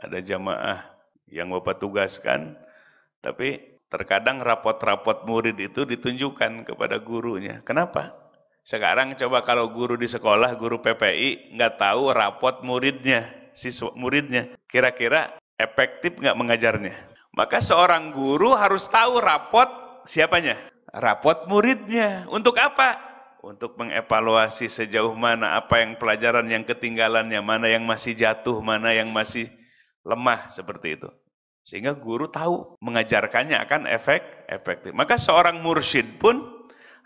ada jamaah yang Bapak tugaskan, tapi terkadang rapot-rapot murid itu ditunjukkan kepada gurunya. Kenapa? Sekarang coba kalau guru di sekolah, guru PPI, nggak tahu rapot muridnya, siswa muridnya, kira-kira efektif nggak mengajarnya? Maka seorang guru harus tahu rapot siapanya? Rapot muridnya. Untuk apa? Untuk mengevaluasi sejauh mana apa yang pelajaran yang ketinggalannya, mana yang masih jatuh, mana yang masih lemah, seperti itu. Sehingga guru tahu mengajarkannya akan efektif. Maka seorang mursyid pun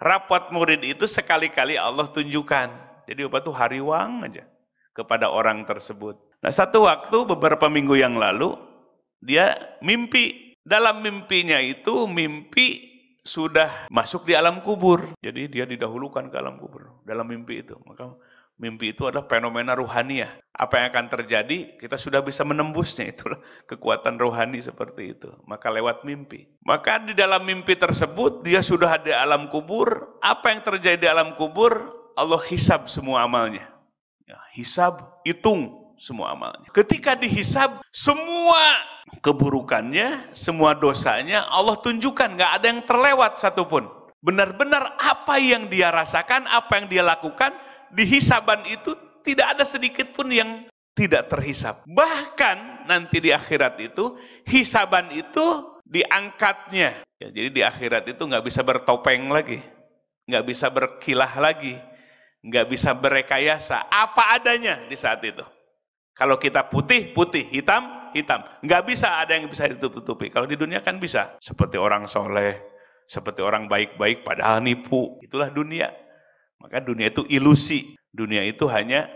rapot murid itu sekali-kali Allah tunjukkan. Jadi Bapak tuh hariwang aja kepada orang tersebut. Nah, satu waktu beberapa minggu yang lalu dia mimpi. Dalam mimpinya itu mimpi sudah masuk di alam kubur. Jadi dia didahulukan ke alam kubur dalam mimpi itu. Maka mimpi itu adalah fenomena ruhaniyah. Apa yang akan terjadi, kita sudah bisa menembusnya. Itulah kekuatan rohani seperti itu. Maka lewat mimpi. Maka di dalam mimpi tersebut, dia sudah ada di alam kubur. Apa yang terjadi di alam kubur, Allah hisab semua amalnya. Ya, hisab, hitung semua amalnya. Ketika dihisab, semua keburukannya, semua dosanya, Allah tunjukkan. Nggak ada yang terlewat satupun. Benar-benar apa yang dia rasakan, apa yang dia lakukan, di hisaban itu tidak ada sedikit pun yang tidak terhisab. Bahkan nanti di akhirat itu, hisaban itu diangkatnya. Ya, jadi di akhirat itu nggak bisa bertopeng lagi, nggak bisa berkilah lagi, nggak bisa berekayasa, apa adanya di saat itu. Kalau kita putih, putih, hitam, hitam. Nggak bisa ada yang bisa ditutup-tutupi. Kalau di dunia kan bisa. Seperti orang soleh, seperti orang baik-baik padahal nipu. Itulah dunia. Maka dunia itu ilusi. Dunia itu hanya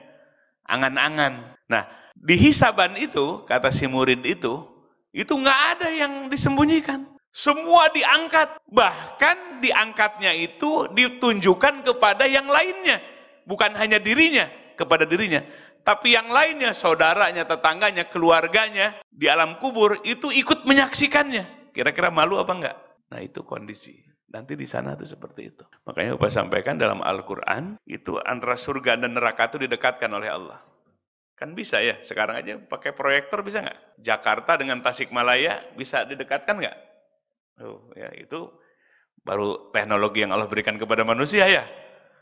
angan-angan. Nah, di hisaban itu, kata si murid itu nggak ada yang disembunyikan. Semua diangkat. Bahkan diangkatnya itu ditunjukkan kepada yang lainnya. Bukan hanya dirinya, kepada dirinya. Tapi yang lainnya, saudaranya, tetangganya, keluarganya, di alam kubur, itu ikut menyaksikannya. Kira-kira malu apa enggak? Nah, itu kondisi. Nanti di sana itu seperti itu. Makanya Bapak sampaikan dalam Al-Quran, itu antara surga dan neraka itu didekatkan oleh Allah. Kan bisa ya, sekarang aja pakai proyektor bisa nggak? Jakarta dengan Tasikmalaya bisa didekatkan nggak? Oh, ya itu baru teknologi yang Allah berikan kepada manusia ya.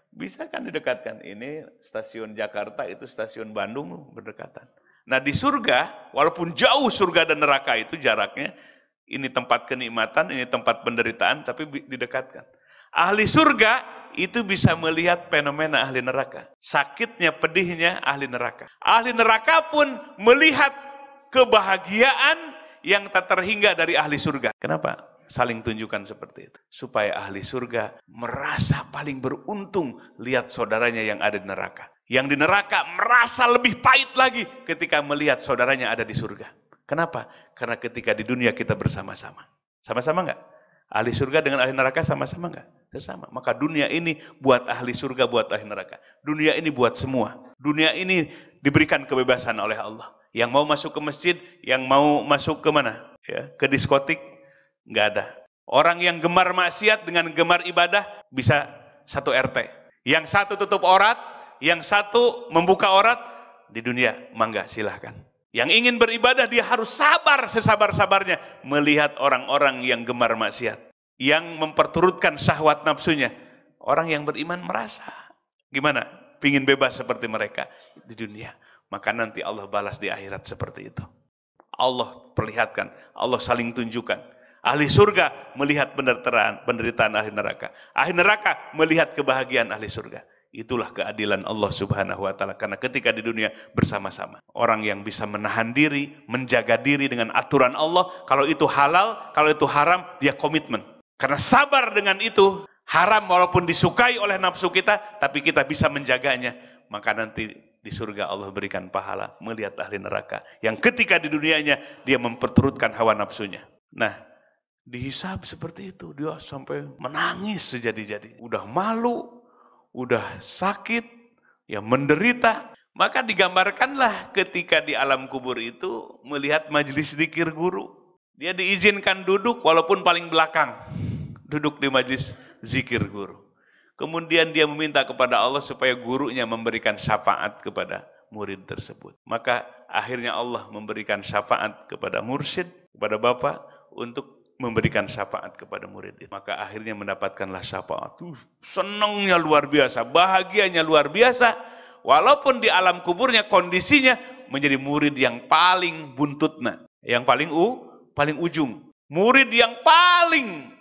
Bisa kan didekatkan. Ini stasiun Jakarta, itu stasiun Bandung berdekatan. Nah di surga, walaupun jauh surga dan neraka itu jaraknya, ini tempat kenikmatan, ini tempat penderitaan, tapi didekatkan. Ahli surga itu bisa melihat fenomena ahli neraka. Sakitnya, pedihnya ahli neraka. Ahli neraka pun melihat kebahagiaan yang tak terhingga dari ahli surga. Kenapa? Saling tunjukkan seperti itu. Supaya ahli surga merasa paling beruntung lihat saudaranya yang ada di neraka. Yang di neraka merasa lebih pahit lagi ketika melihat saudaranya ada di surga. Kenapa? Karena ketika di dunia kita bersama-sama. Sama-sama enggak? Ahli surga dengan ahli neraka sama-sama enggak? Sama. Maka dunia ini buat ahli surga, buat ahli neraka. Dunia ini buat semua. Dunia ini diberikan kebebasan oleh Allah. Yang mau masuk ke masjid, yang mau masuk ke mana? Ya, ke diskotik, nggak ada. Orang yang gemar maksiat dengan gemar ibadah bisa satu RT. Yang satu tutup aurat, yang satu membuka aurat, di dunia mangga silahkan. Yang ingin beribadah dia harus sabar sesabar-sabarnya melihat orang-orang yang gemar maksiat, yang memperturutkan syahwat nafsunya. Orang yang beriman merasa gimana? Pingin bebas seperti mereka di dunia. Maka nanti Allah balas di akhirat seperti itu. Allah perlihatkan, Allah saling tunjukkan. Ahli surga melihat penderitaan ahli neraka. Ahli neraka melihat kebahagiaan ahli surga. Itulah keadilan Allah Subhanahu wa ta'ala. Karena ketika di dunia bersama-sama. Orang yang bisa menahan diri, menjaga diri dengan aturan Allah. Kalau itu halal, kalau itu haram, dia komitmen. Karena sabar dengan itu, haram walaupun disukai oleh nafsu kita, tapi kita bisa menjaganya. Maka nanti di surga Allah berikan pahala melihat ahli neraka. Yang ketika di dunianya, dia memperturutkan hawa nafsunya. Nah, dihisab seperti itu, dia sampai menangis sejadi-jadi. Udah malu, udah sakit, ya menderita. Maka digambarkanlah ketika di alam kubur itu melihat majelis zikir guru. Dia diizinkan duduk walaupun paling belakang. Duduk di majelis zikir guru. Kemudian dia meminta kepada Allah supaya gurunya memberikan syafaat kepada murid tersebut. Maka akhirnya Allah memberikan syafaat kepada mursyid, kepada bapak, untuk memberikan syafaat kepada murid itu. Maka akhirnya mendapatkanlah syafaat. Senangnya luar biasa, bahagianya luar biasa. Walaupun di alam kuburnya kondisinya menjadi murid yang paling buntutna, yang paling ujung. Murid yang paling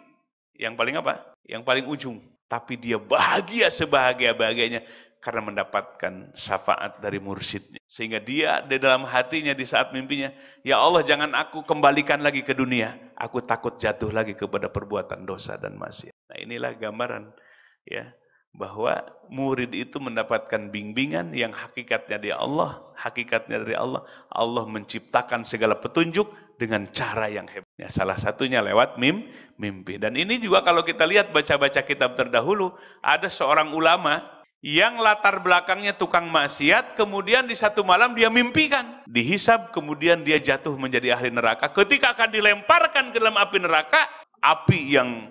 apa? Yang paling ujung. Tapi dia bahagia sebahagia-bahagianya karena mendapatkan syafaat dari mursyidnya. Sehingga dia di dalam hatinya di saat mimpinya, ya Allah jangan aku kembalikan lagi ke dunia. Aku takut jatuh lagi kepada perbuatan dosa dan maksiat. Nah inilah gambaran ya bahwa murid itu mendapatkan bimbingan yang hakikatnya dari Allah, hakikatnya dari Allah. Allah menciptakan segala petunjuk dengan cara yang hebat. Ya, salah satunya lewat mimpi. Dan ini juga kalau kita lihat baca-baca kitab terdahulu, ada seorang ulama yang latar belakangnya tukang maksiat, kemudian di satu malam dia mimpikan, dihisab, kemudian dia jatuh menjadi ahli neraka. Ketika akan dilemparkan ke dalam api neraka, api yang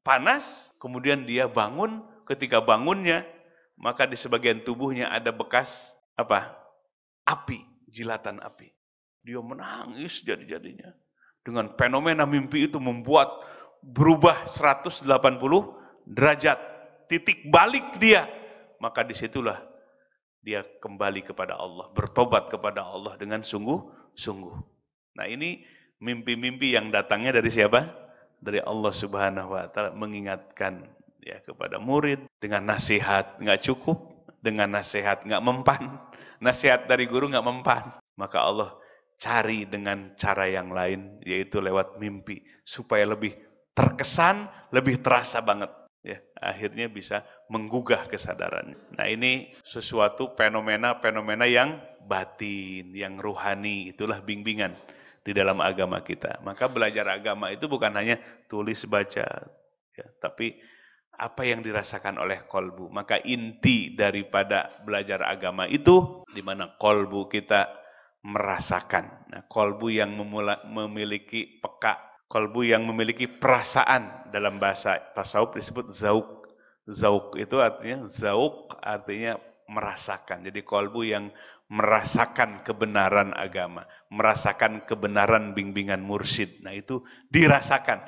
panas, kemudian dia bangun. Ketika bangunnya, maka di sebagian tubuhnya ada bekas apa? Api, jilatan api. Dia menangis jadi-jadinya. Dengan fenomena mimpi itu membuat berubah 180 derajat, titik balik dia. Maka disitulah dia kembali kepada Allah, bertobat kepada Allah dengan sungguh-sungguh. Nah ini mimpi-mimpi yang datangnya dari siapa? Dari Allah Subhanahu Wa Taala, mengingatkan ya kepada murid dengan nasihat nggak cukup, dengan nasihat nggak mempan, nasihat dari guru nggak mempan, maka Allah cari dengan cara yang lain, yaitu lewat mimpi supaya lebih terkesan, lebih terasa banget. Ya, akhirnya bisa menggugah kesadarannya. Nah ini sesuatu fenomena-fenomena yang batin, yang ruhani, itulah bimbingan di dalam agama kita. Maka belajar agama itu bukan hanya tulis baca, ya, tapi apa yang dirasakan oleh kolbu. Maka inti daripada belajar agama itu di mana kolbu kita merasakan. Nah, kolbu yang memiliki peka, kolbu yang memiliki perasaan, dalam bahasa tasawuf disebut zauk. Zauk itu artinya merasakan. Jadi kolbu yang merasakan kebenaran agama, merasakan kebenaran bimbingan mursyid. Nah itu dirasakan.